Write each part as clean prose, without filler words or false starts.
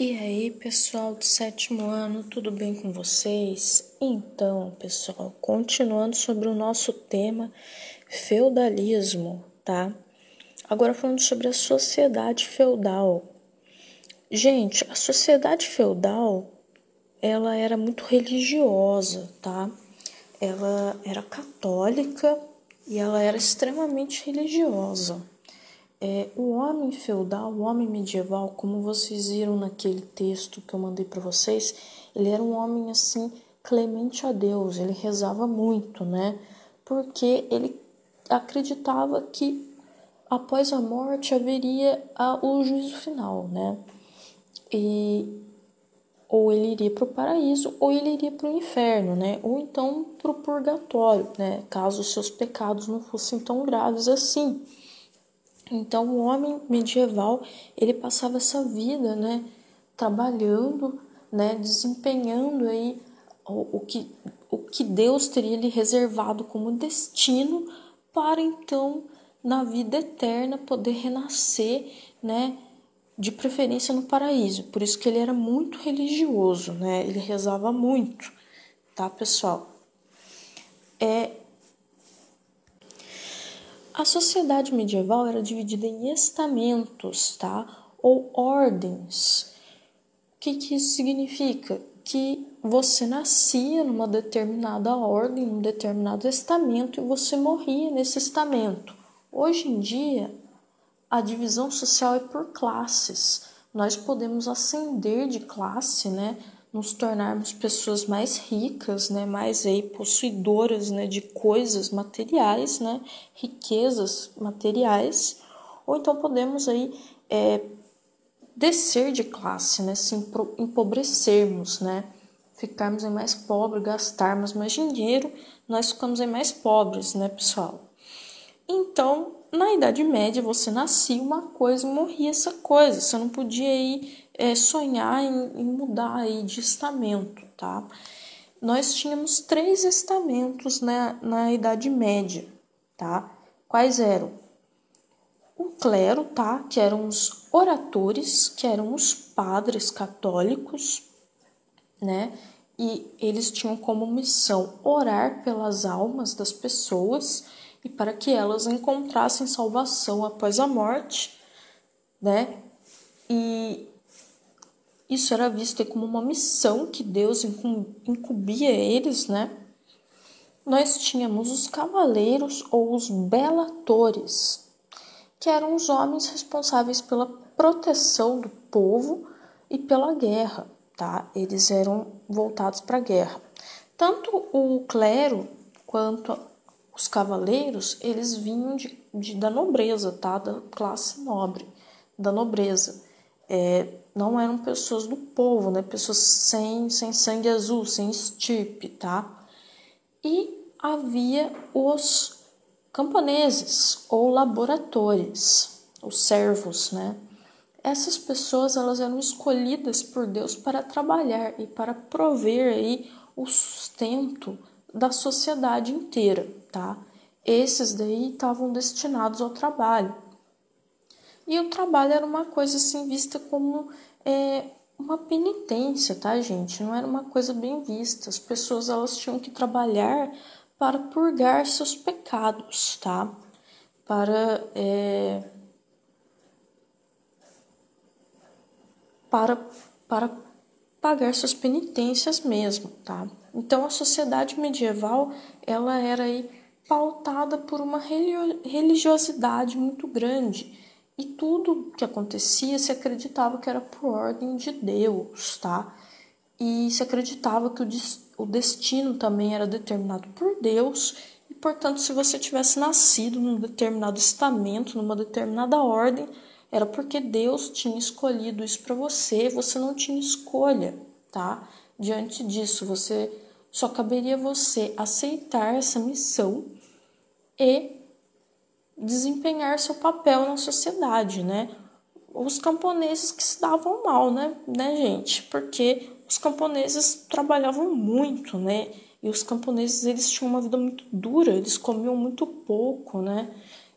E aí, pessoal do 7º ano, tudo bem com vocês? Então, pessoal, continuando sobre o nosso tema feudalismo, tá? Agora falando sobre a sociedade feudal. Gente, a sociedade feudal, ela era muito religiosa, tá? Ela era católica e ela era extremamente religiosa. O homem feudal, o homem medieval, como vocês viram naquele texto que eu mandei para vocês, ele era um homem assim clemente a Deus, ele rezava muito, né? Porque ele acreditava que após a morte haveria o juízo final, né? E ou ele iria para o paraíso ou ele iria para o inferno, né? Ou então para o purgatório, né? Caso os seus pecados não fossem tão graves assim. Então, o homem medieval, ele passava essa vida, né, trabalhando, né, desempenhando aí o que Deus teria lhe reservado como destino para, então, na vida eterna, poder renascer, né, de preferência no paraíso. Por isso que ele era muito religioso, né, ele rezava muito, tá, pessoal? A sociedade medieval era dividida em estamentos, tá? Ou ordens. O que isso significa? Que você nascia numa determinada ordem, num determinado estamento e você morria nesse estamento. Hoje em dia, a divisão social é por classes. Nós podemos ascender de classe, né? Nos tornarmos pessoas mais ricas, né? Mais aí possuidoras, né? De coisas materiais, né? Riquezas materiais. Ou então podemos aí descer de classe, né? Se empobrecermos, né? Ficarmos aí mais pobres, gastarmos mais dinheiro, nós ficamos aí mais pobres, né, pessoal? Então, na Idade Média, você nascia uma coisa e morria essa coisa. Você não podia aí, sonhar em mudar aí de estamento, tá? Nós tínhamos 3 estamentos na Idade Média, tá? Quais eram? O clero, tá? Que eram os oratores, que eram os padres católicos, né? E eles tinham como missão orar pelas almas das pessoas e para que elas encontrassem salvação após a morte, né? E isso era visto como uma missão que Deus incumbia a eles, né? Nós tínhamos os cavaleiros ou os belatores, que eram os homens responsáveis pela proteção do povo e pela guerra, tá? Eles eram voltados para a guerra. Tanto o clero quanto os cavaleiros, eles vinham da nobreza, tá? Da classe nobre, da nobreza. Não eram pessoas do povo, né? Pessoas sem sangue azul, sem estirpe, tá? E havia os camponeses ou laboratores, os servos, né? Essas pessoas, elas eram escolhidas por Deus para trabalhar e para prover aí o sustento da sociedade inteira, tá? Esses daí estavam destinados ao trabalho. E o trabalho era uma coisa assim vista como uma penitência, tá, gente? Não era uma coisa bem vista. As pessoas, elas tinham que trabalhar para purgar seus pecados, tá? Para pagar suas penitências mesmo, tá? Então, a sociedade medieval, ela era aí pautada por uma religiosidade muito grande. E tudo que acontecia se acreditava que era por ordem de Deus, tá? E se acreditava que o destino também era determinado por Deus. E, portanto, se você tivesse nascido num determinado estamento, numa determinada ordem, era porque Deus tinha escolhido isso para você, você não tinha escolha, tá? Diante disso, só caberia você aceitar essa missão e desempenhar seu papel na sociedade, né? Os camponeses que se davam mal, né, gente? Porque os camponeses trabalhavam muito, né? E os camponeses, eles tinham uma vida muito dura, eles comiam muito pouco, né?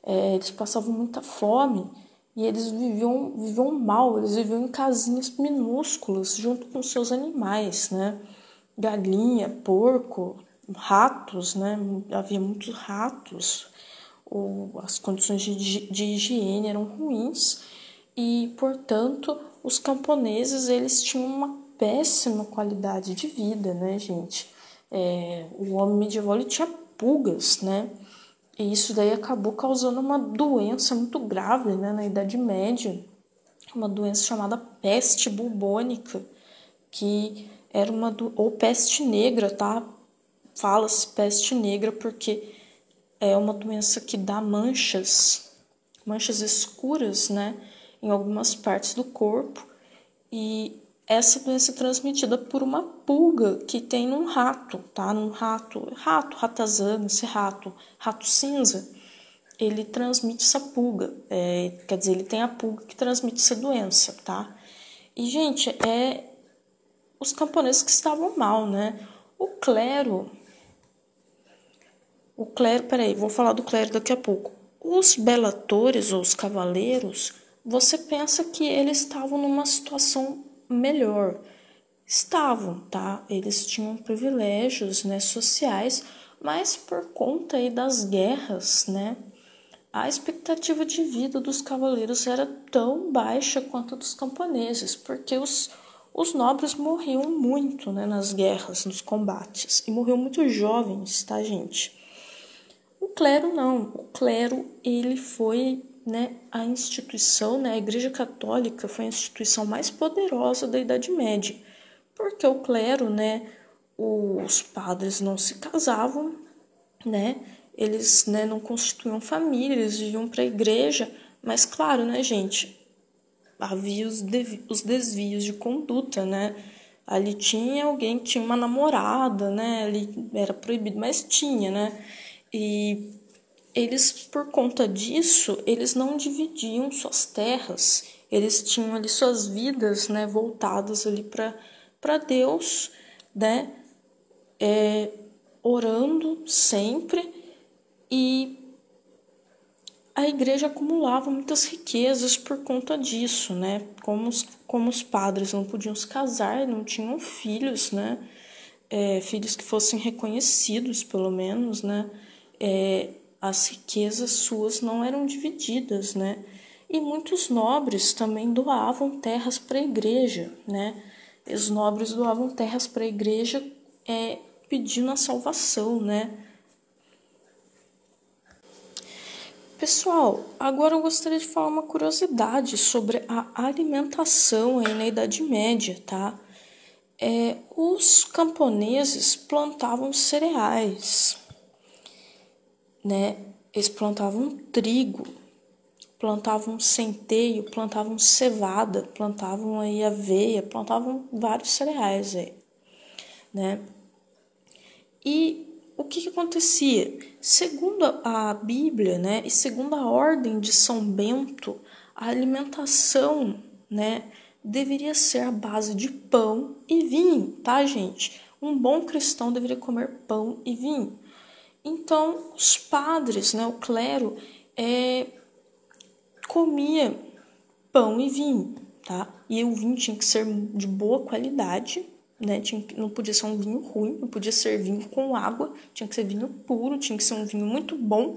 Eles passavam muita fome. e eles viviam mal, eles viviam em casinhas minúsculas junto com seus animais, né? Galinha, porco, ratos, né? Havia muitos ratos, as condições de higiene eram ruins e, portanto, os camponeses eles tinham uma péssima qualidade de vida, né, gente? O homem medieval ele tinha pulgas, né? E isso daí acabou causando uma doença muito grave, né, na Idade Média, uma doença chamada peste bubônica, que era ou peste negra, tá? Fala-se peste negra porque é uma doença que dá manchas escuras, né, em algumas partes do corpo, e essa doença é transmitida por uma pulga que tem num rato, tá? Num ratazana, esse rato cinza, ele transmite essa pulga, quer dizer, ele tem a pulga que transmite essa doença, tá? E, gente, os camponeses que estavam mal, né? O clero, peraí, vou falar do clero daqui a pouco. Os belatores, ou os cavaleiros, você pensa que eles estavam numa situação melhor. Estavam, tá? Eles tinham privilégios, né, sociais, mas por conta aí das guerras, né, a expectativa de vida dos cavaleiros era tão baixa quanto a dos camponeses, porque os nobres morriam muito, né, nas guerras, nos combates, e morriam muito jovens, tá, gente? O clero não. O clero, ele foi, né, a instituição, né, a Igreja Católica foi a instituição mais poderosa da Idade Média, porque o clero, né, os padres não se casavam, né, eles, né, não constituíam família, eles viviam para a igreja, mas claro, né, gente, havia os desvios de conduta, né, ali tinha alguém que tinha uma namorada, né, ali era proibido, mas tinha, né, e eles, por conta disso, eles não dividiam suas terras, eles tinham ali suas vidas, né, voltadas ali para Deus, né, orando sempre, e a igreja acumulava muitas riquezas por conta disso, né? Como os padres não podiam se casar, não tinham filhos, né? Filhos que fossem reconhecidos, pelo menos, né? As riquezas suas não eram divididas, né? E muitos nobres também doavam terras para a igreja, né? Os nobres doavam terras para a igreja pedindo a salvação, né? Pessoal, agora eu gostaria de falar uma curiosidade sobre a alimentação aí na Idade Média, tá? Os camponeses plantavam cereais, né? Eles plantavam trigo, plantavam centeio, plantavam cevada, plantavam aí aveia, plantavam vários cereais aí, né? E o que acontecia? Segundo a Bíblia, né, e segundo a ordem de São Bento, a alimentação, né, deveria ser a base de pão e vinho, tá, gente? Um bom cristão deveria comer pão e vinho. Então, os padres, né, o clero, comia pão e vinho, tá? E o vinho tinha que ser de boa qualidade, né? Não podia ser um vinho ruim, não podia ser vinho com água, tinha que ser vinho puro, tinha que ser um vinho muito bom.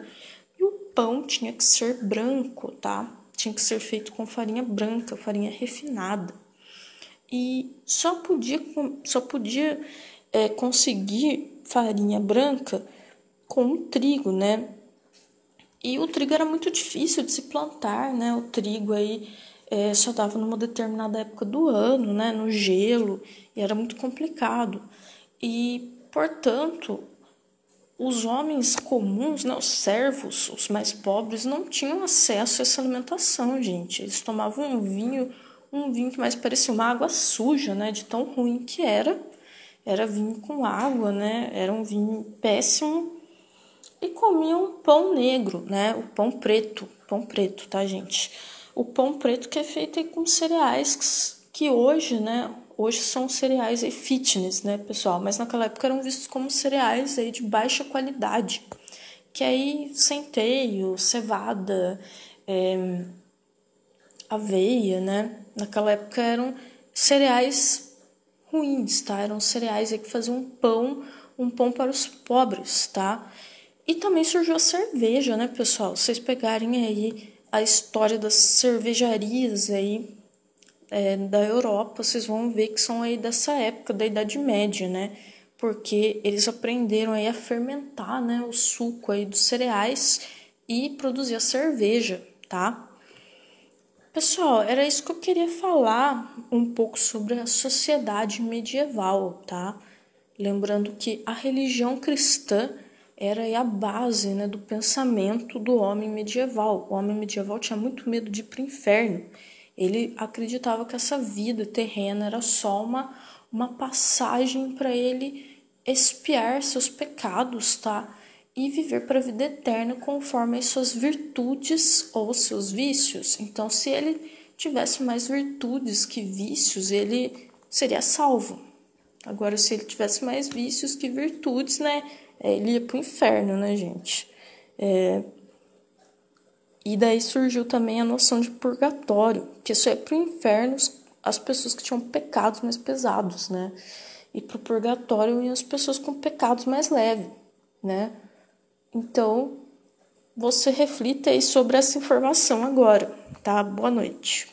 E o pão tinha que ser branco, tá? Tinha que ser feito com farinha branca, farinha refinada. E só podia conseguir farinha branca com o trigo, né? E o trigo era muito difícil de se plantar, né? O trigo aí só dava numa determinada época do ano, né? No gelo, e era muito complicado. E, portanto, os homens comuns, né? Os servos, os mais pobres, não tinham acesso a essa alimentação, gente. Eles tomavam um vinho que mais parecia uma água suja, né? De tão ruim que era. Era vinho com água, né? Era um vinho péssimo. E comiam pão negro, né? O pão preto, tá, gente? O pão preto que é feito aí com cereais que hoje, né? Hoje são cereais aí fitness, né, pessoal? Mas naquela época eram vistos como cereais aí de baixa qualidade. Que aí centeio, cevada, aveia, né? Naquela época eram cereais ruins, tá? Eram cereais aí que faziam um pão para os pobres, tá? E também surgiu a cerveja, né, pessoal? Vocês pegarem aí a história das cervejarias aí da Europa, vocês vão ver que são aí dessa época da Idade Média, né? Porque eles aprenderam aí a fermentar, né, o suco aí dos cereais e produzir a cerveja, tá? Pessoal, era isso que eu queria falar um pouco sobre a sociedade medieval, tá? Lembrando que a religião cristã era aí a base, né, do pensamento do homem medieval. O homem medieval tinha muito medo de ir para o inferno. Ele acreditava que essa vida terrena era só uma passagem para ele expiar seus pecados, tá? E viver para a vida eterna conforme as suas virtudes ou seus vícios. Então, se ele tivesse mais virtudes que vícios, ele seria salvo. Agora, se ele tivesse mais vícios que virtudes, né, ele ia pro inferno, né, gente? E daí surgiu também a noção de purgatório, que isso é pro inferno as pessoas que tinham pecados mais pesados, né? E pro purgatório iam as pessoas com pecados mais leves, né? Então, você reflita aí sobre essa informação agora, tá? Boa noite.